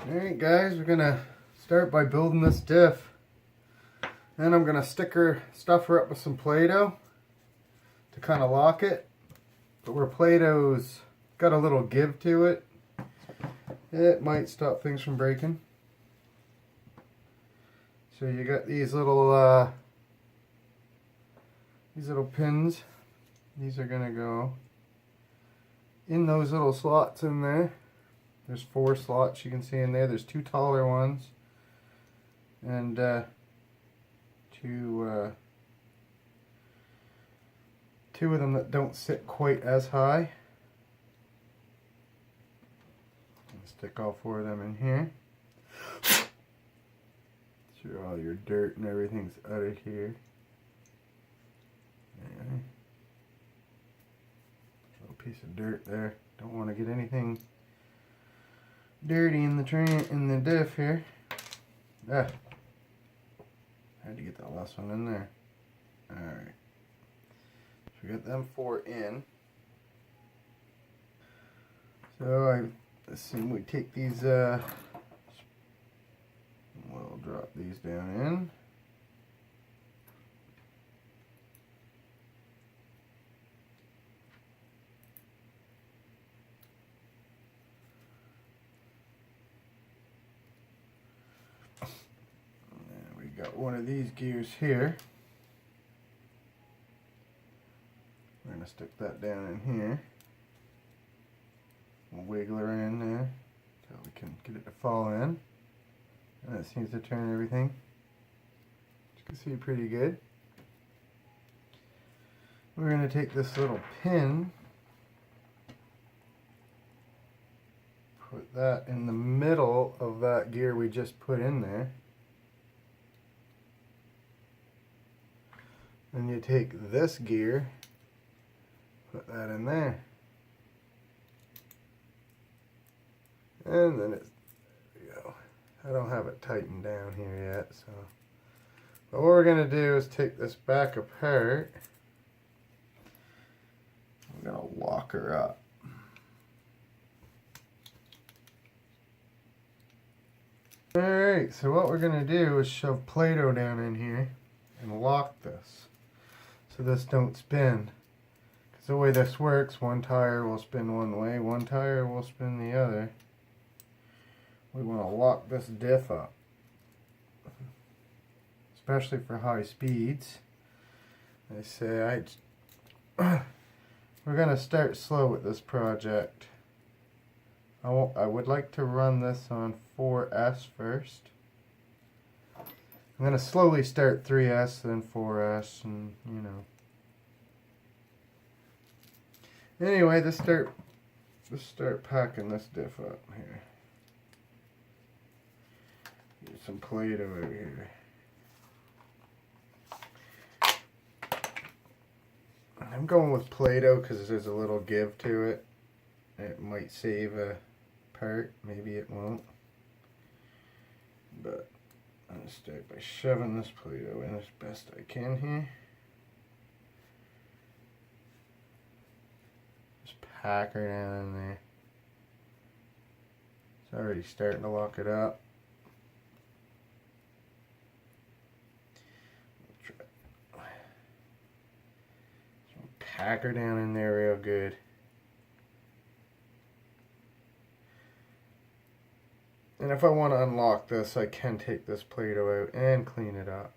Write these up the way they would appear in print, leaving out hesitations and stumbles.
Alright guys, we're gonna start by building this diff. Then I'm gonna stuff her up with some Play-Doh to kind of lock it. But where Play-Doh's got a little give to it, it might stop things from breaking. So you got these little pins. These are gonna go in those little slots in there. There's 4 slots you can see in there. There's 2 taller ones and two of them that don't sit quite as high. Stick all 4 of them in here. Sure, all your dirt and everything's out of here. Okay. Little piece of dirt there. Don't want to get anything dirty in the diff here. Had to get that last one in there. Alright. So we got them 4 in. So I assume we take these, we'll drop these down in. Got one of these gears here. We're going to stick that down in here. We'll wiggle her in there so we can get it to fall in. And that seems to turn everything. As you can see, pretty good. We're going to take this little pin, put that in the middle of that gear we just put in there. Then you take this gear, put that in there. And then it's, there we go. I don't have it tightened down here yet, so. But what we're going to do is take this back apart. We're going to lock her up. Alright, so what we're going to do is shove Play-Doh down in here and lock this, so this don't spin. Because the way this works, one tire will spin one way, one tire will spin the other. We want to lock this diff up, especially for high speeds. I say we're going to start slow with this project. I would like to run this on 4S first. I'm going to slowly start 3S, then 4S, and you know. Anyway, let's start packing this diff up here. Get some Play-Doh over here. I'm going with Play-Doh because there's a little give to it. It might save a part, maybe it won't. But I'm going to start by shoving this Play-Doh in as best I can here. Just pack her down in there. It's already starting to lock it up. Pack her down in there real good. And if I want to unlock this, I can take this Play-Doh out and clean it up.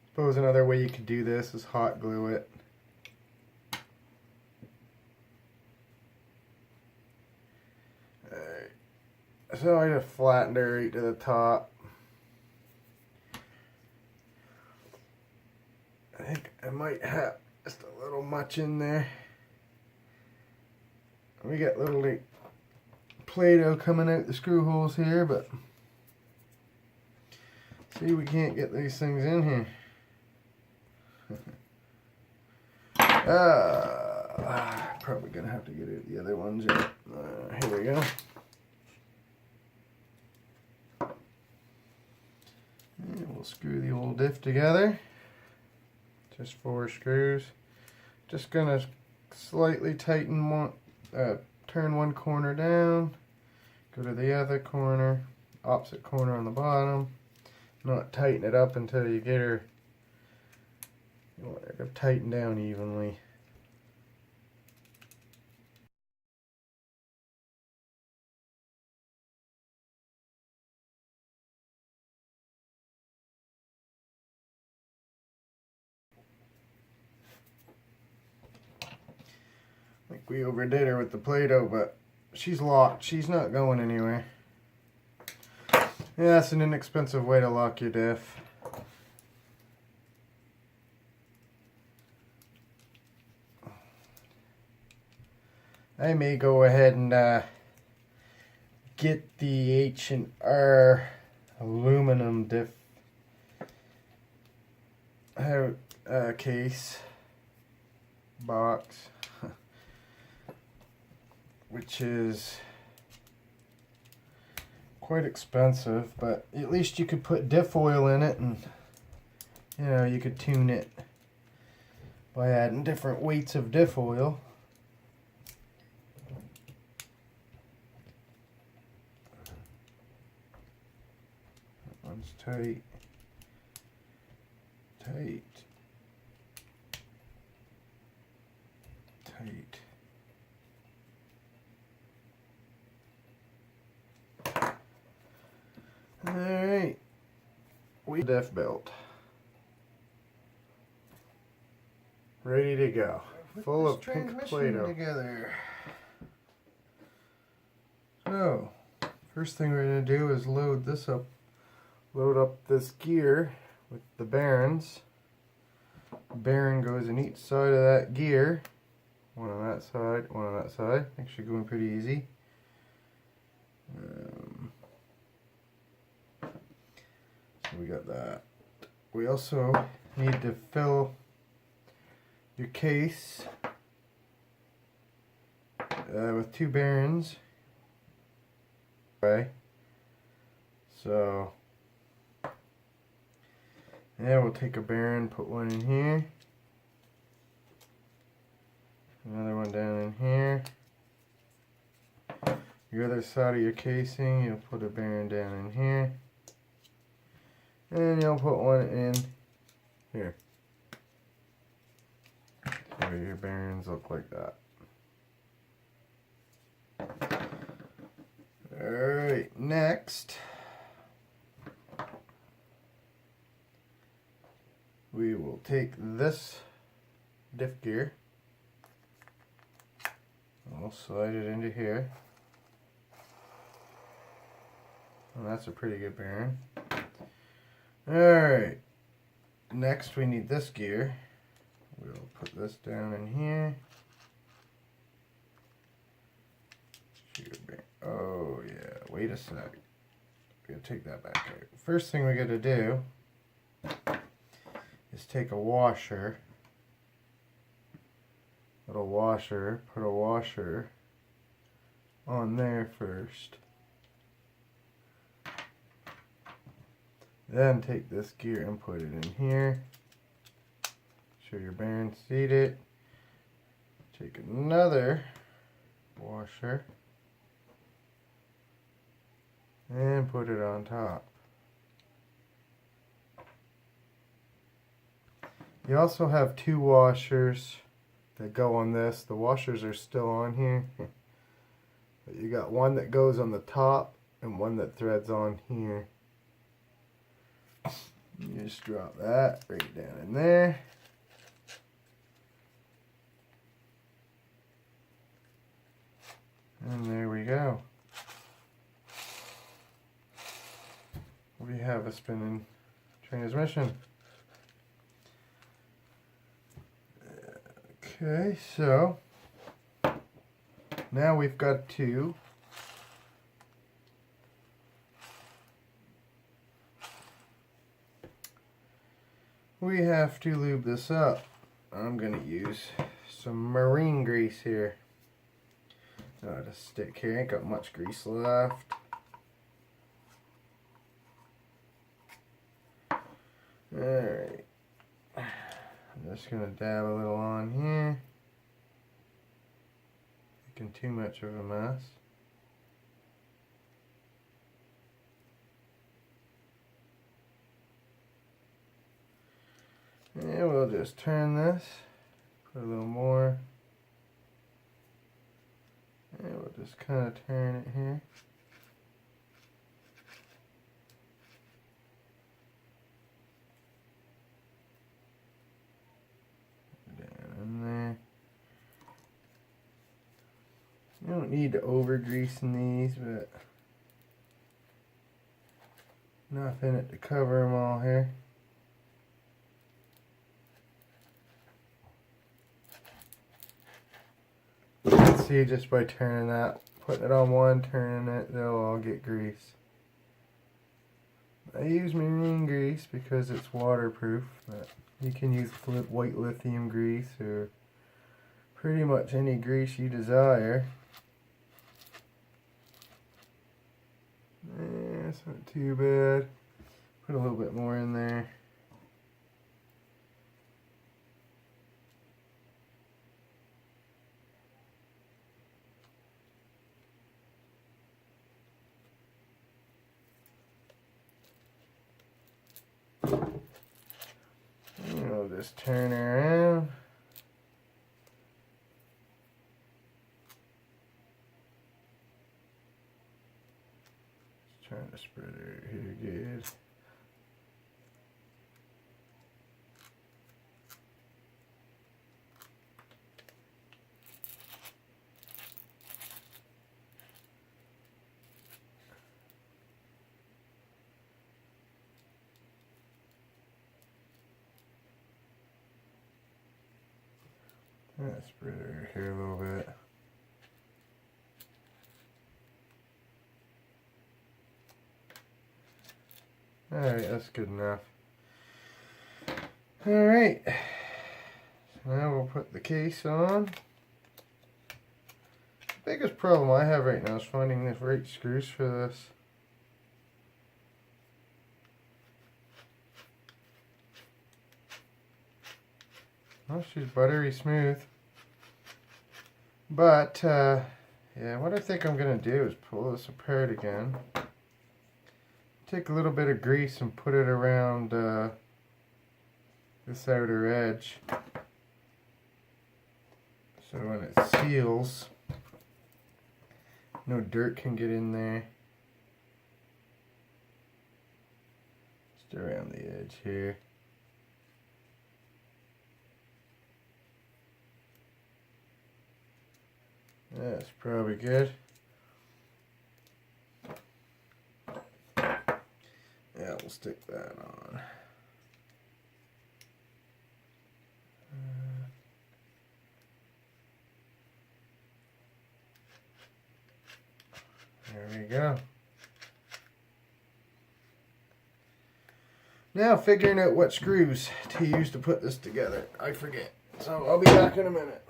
Suppose another way you could do this is hot glue it. Alright. So I just flattened her right to the top. I think I might have just a little much in there. We got little like Play-Doh coming out the screw holes here, but see, we can't get these things in here. Probably gonna have to get out the other ones. Here we go. And we'll screw the old diff together. Just 4 screws. Just gonna slightly tighten one, turn one corner down, Go to the other corner, opposite corner on the bottom. Not tighten it up until you get her, you want her to tighten down evenly. I think we overdid her with the Play-Doh, but she's locked. She's not going anywhere. Yeah, that's an inexpensive way to lock your diff. I may go ahead and get the H&R aluminum diff case box, which is quite expensive, but at least you could put diff oil in it, and you know, you could tune it by adding different weights of diff oil. That one's tight, tight, tight. Alright, we diff belt. Ready to go. Full of pink Play-Doh. Together. So, first thing we're going to do is load this up. Load up this gear with the bearings. The bearing goes in each side of that gear. One on that side, one on that side. Actually going pretty easy. So we got that. We also need to fill your case with 2 bearings. Okay. So yeah, we'll take a bearing, put one in here, another one down in here. Your other side of your casing, you'll put a bearing down in here, and you'll put one in here. So your bearings look like that. Alright, next we will take this diff gear, and we'll slide it into here. And that's a pretty good bearing. Alright, next we need this gear. We'll put this down in here. Oh yeah, wait a sec. Gotta take that back out. First thing we gotta do is take a washer. Little washer, put a washer on there first. Then take this gear and put it in here. Sure your bearings seat it. Take another washer and put it on top. You also have 2 washers that go on this. The washers are still on here. But you got one that goes on the top and one that threads on here. You just drop that right down in there. And there we go. We have a spinning transmission. Okay, so now we've got to lube this up. I'm going to use some marine grease here. To stick here, ain't got much grease left. Alright, I'm just going to dab a little on here. Making too much of a mess. And we'll just turn this, put a little more, and we'll just kind of turn it here. Down in there. You don't need to over greasing these, but enough in it to cover them all here. You can see just by turning that, putting it on one, turning it, they'll all get grease. I use marine grease because it's waterproof, but you can use white lithium grease or pretty much any grease you desire. It's not too bad. Put a little bit more in there. And we'll just turn around. Just trying to spread it here good. Let's spread it here a little bit. Alright, that's good enough. Alright, so now we'll put the case on. The biggest problem I have right now is finding the right screws for this. Well, she's buttery smooth. But, yeah, what I think I'm going to do is pull this apart again. Take a little bit of grease and put it around this outer edge. So when it seals, no dirt can get in there. Just around the edge here. That's probably good. Yeah, we'll stick that on. There we go. Now figuring out what screws to use to put this together. I forget. So I'll be back in a minute.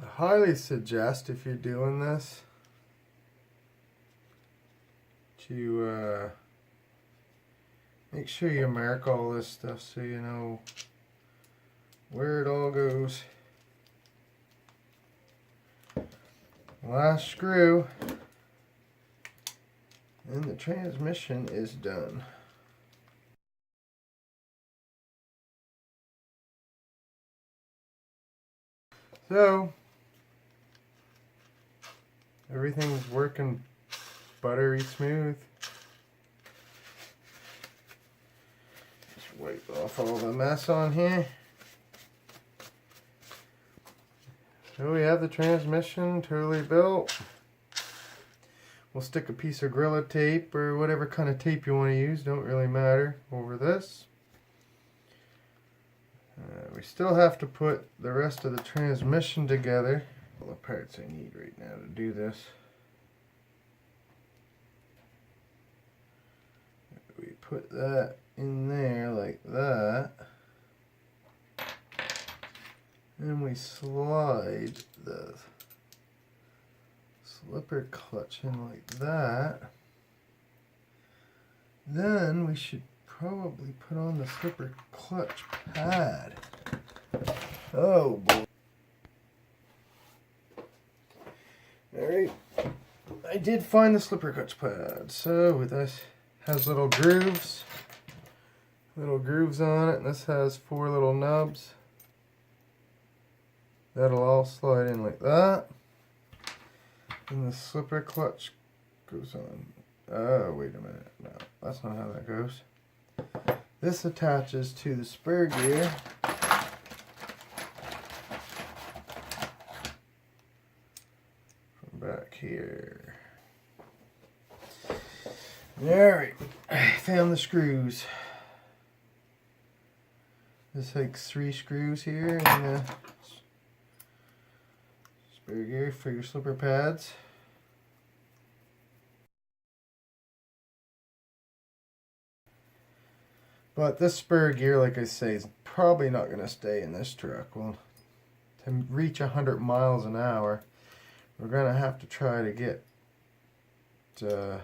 I highly suggest, if you're doing this, to make sure you mark all this stuff so you know where it all goes. Last screw, and the transmission is done. So everything's working buttery smooth. Just wipe off all the mess on here. So we have the transmission totally built. We'll stick a piece of Gorilla tape or whatever kind of tape you want to use, don't really matter, over this. We still have to put the rest of the transmission together. All the parts I need right now to do this. We put that in there like that. And we slide the slipper clutch in like that. Then we should probably put on the slipper clutch pad. Oh boy. Alright, I did find the slipper clutch pad. So this has little grooves on it, and this has 4 little nubs. That'll all slide in like that. And the slipper clutch goes on. Oh, wait a minute. No, that's not how that goes. This attaches to the spur gear. From back here. Alright, I found the screws. This takes 3 screws here in the spur gear for your slipper pads. But this spur gear, like I say, is probably not going to stay in this truck. Well, to reach 100 miles an hour, we're going to have to try to get some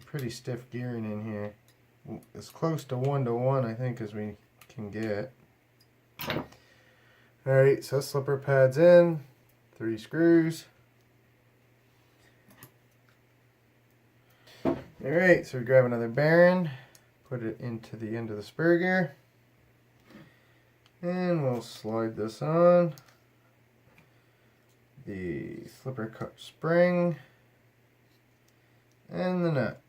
pretty stiff gearing in here. As close to 1-to-1, I think, as we can get. Alright, so slipper pads in, 3 screws. Alright, so we grab another bearing. Put it into the end of the spur gear, and we'll slide this on. The slipper cut spring and the nut.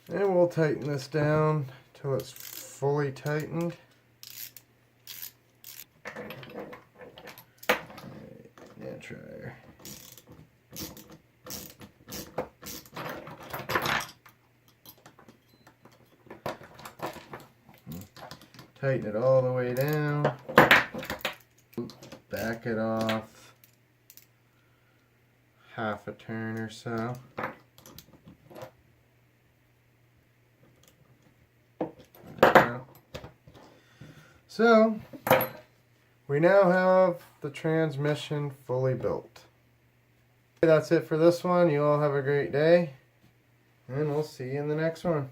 And we'll tighten this down till it's fully tightened. Try. Tighten it all the way down. Back it off half a turn or so. There we go. So we now have the transmission fully built. That's it for this one. You all have a great day, and we'll see you in the next one.